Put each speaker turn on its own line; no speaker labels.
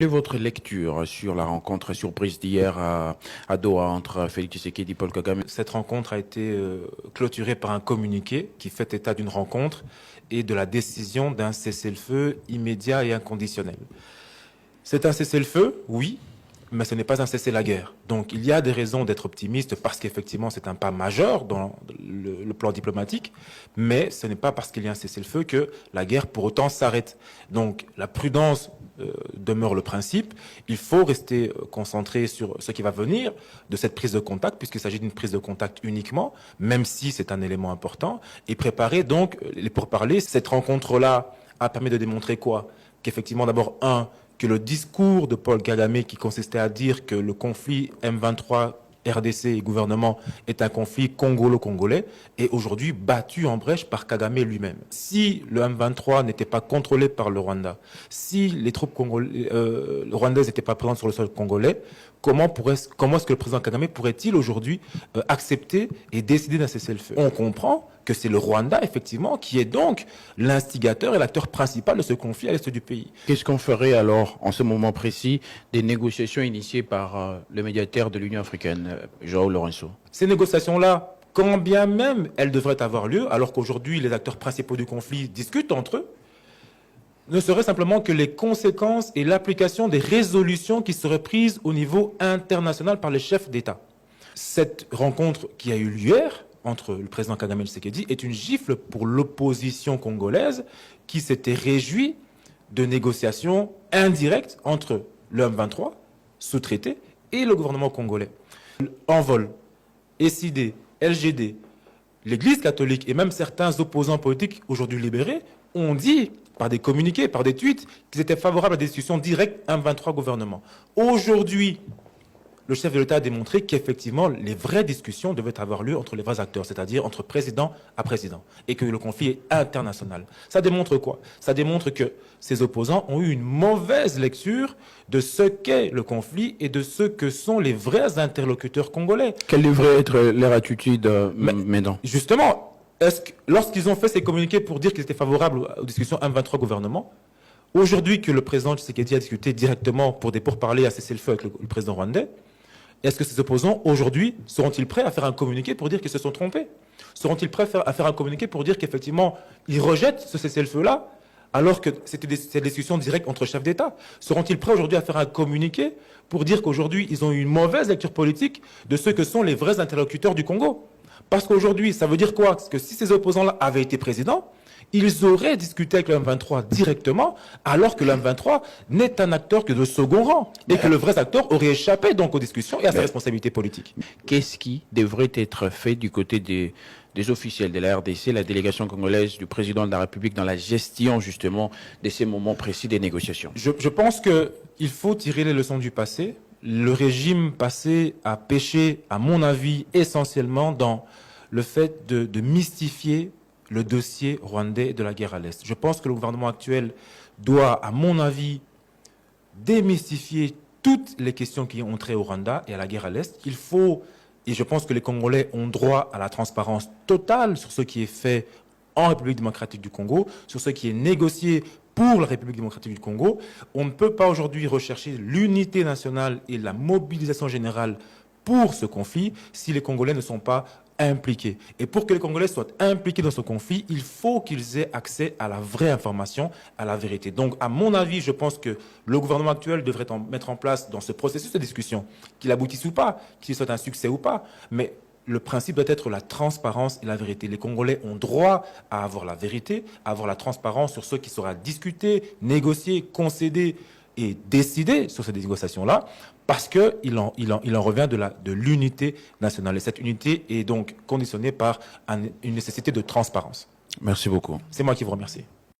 Quelle est votre lecture sur la rencontre surprise d'hier à Doha entre Félix Tshisekedi et Paul Kagame?
Cette rencontre a été clôturée par un communiqué qui fait état d'une rencontre et de la décision d'un cessez-le-feu immédiat et inconditionnel. C'est un cessez-le-feu, oui, mais ce n'est pas un cessez-la-guerre. Donc il y a des raisons d'être optimiste parce qu'effectivement c'est un pas majeur dans le plan diplomatique, mais ce n'est pas parce qu'il y a un cessez-le-feu que la guerre pour autant s'arrête. Donc la prudence demeure le principe. Il faut rester concentré sur ce qui va venir de cette prise de contact, puisqu'il s'agit d'une prise de contact uniquement, même si c'est un élément important, et préparer donc les pourparlers. Cette rencontre-là a permis de démontrer quoi? Qu'effectivement d'abord, que le discours de Paul Kagame qui consistait à dire que le conflit M23 RDC et gouvernement est un conflit congolo-congolais est aujourd'hui battu en brèche par Kagame lui-même. Si le M23 n'était pas contrôlé par le Rwanda, si les troupes rwandaises n'étaient pas présentes sur le sol congolais, comment est-ce que le président Kagame pourrait-il aujourd'hui accepter et décider d'un cessez-le-feu? On comprend que c'est le Rwanda, effectivement, qui est donc l'instigateur et l'acteur principal de ce conflit à l'est du pays.
Qu'est-ce qu'on ferait alors, en ce moment précis, des négociations initiées par le médiateur de l'Union africaine, João Lourenço?
Ces négociations-là, quand bien même elles devraient avoir lieu, alors qu'aujourd'hui les acteurs principaux du conflit discutent entre eux, ne seraient simplement que les conséquences et l'application des résolutions qui seraient prises au niveau international par les chefs d'État. Cette rencontre qui a eu lieu hier entre le président Kagame et Tshisekedi est une gifle pour l'opposition congolaise qui s'était réjouie de négociations indirectes entre le M23, sous-traité, et le gouvernement congolais. Envol, SID, LGD, l'Église catholique et même certains opposants politiques aujourd'hui libérés ont dit par des communiqués, par des tweets, qu'ils étaient favorables à des discussions directes M23 gouvernement. Aujourd'hui, le chef de l'État a démontré qu'effectivement, les vraies discussions devaient avoir lieu entre les vrais acteurs, c'est-à-dire entre président à président, et que le conflit est international. Ça démontre quoi? Ça démontre que ces opposants ont eu une mauvaise lecture de ce qu'est le conflit et de ce que sont les vrais interlocuteurs congolais.
Quelle devrait être leur attitude maintenant?
Justement, lorsqu'ils ont fait ces communiqués pour dire qu'ils étaient favorables aux discussions M23 gouvernement, aujourd'hui que le président Tshisekedi a discuté directement pour des pourparlers à cesser le feu avec le président rwandais, est-ce que ces opposants, aujourd'hui, seront-ils prêts à faire un communiqué pour dire qu'ils se sont trompés? Seront-ils prêts à faire un communiqué pour dire qu'effectivement, ils rejettent ce cessez-le-feu-là, alors que c'était des discussions directes entre chefs d'État? Seront-ils prêts aujourd'hui à faire un communiqué pour dire qu'aujourd'hui, ils ont eu une mauvaise lecture politique de ceux que sont les vrais interlocuteurs du Congo? Parce qu'aujourd'hui, ça veut dire quoi? Parce que si ces opposants-là avaient été présidents, ils auraient discuté avec le M23 directement, alors que le M23 n'est un acteur que de second rang, et que le vrai acteur aurait échappé donc aux discussions et à ses responsabilités politiques.
Qu'est-ce qui devrait être fait du côté des officiels de la RDC, la délégation congolaise du président de la République, dans la gestion justement de ces moments précis des négociations?
Je pense qu'il faut tirer les leçons du passé. Le régime passé a péché, à mon avis, essentiellement dans le fait de mystifier le dossier rwandais de la guerre à l'Est. Je pense que le gouvernement actuel doit, à mon avis, démystifier toutes les questions qui ont trait au Rwanda et à la guerre à l'Est. Il faut, et je pense que les Congolais ont droit à la transparence totale sur ce qui est fait en République démocratique du Congo, sur ce qui est négocié pour la République démocratique du Congo. On ne peut pas aujourd'hui rechercher l'unité nationale et la mobilisation générale pour ce conflit si les Congolais ne sont pas impliqués. Et pour que les Congolais soient impliqués dans ce conflit, il faut qu'ils aient accès à la vraie information, à la vérité. Donc, à mon avis, je pense que le gouvernement actuel devrait mettre en place dans ce processus de discussion, qu'il aboutisse ou pas, qu'il soit un succès ou pas, mais le principe doit être la transparence et la vérité. Les Congolais ont droit à avoir la vérité, à avoir la transparence sur ce qui sera discuté, négocié, concédé et décider sur ces négociations-là, parce qu'il en revient de l'unité nationale. Et cette unité est donc conditionnée par une nécessité de transparence.
Merci beaucoup.
C'est moi qui vous remercie.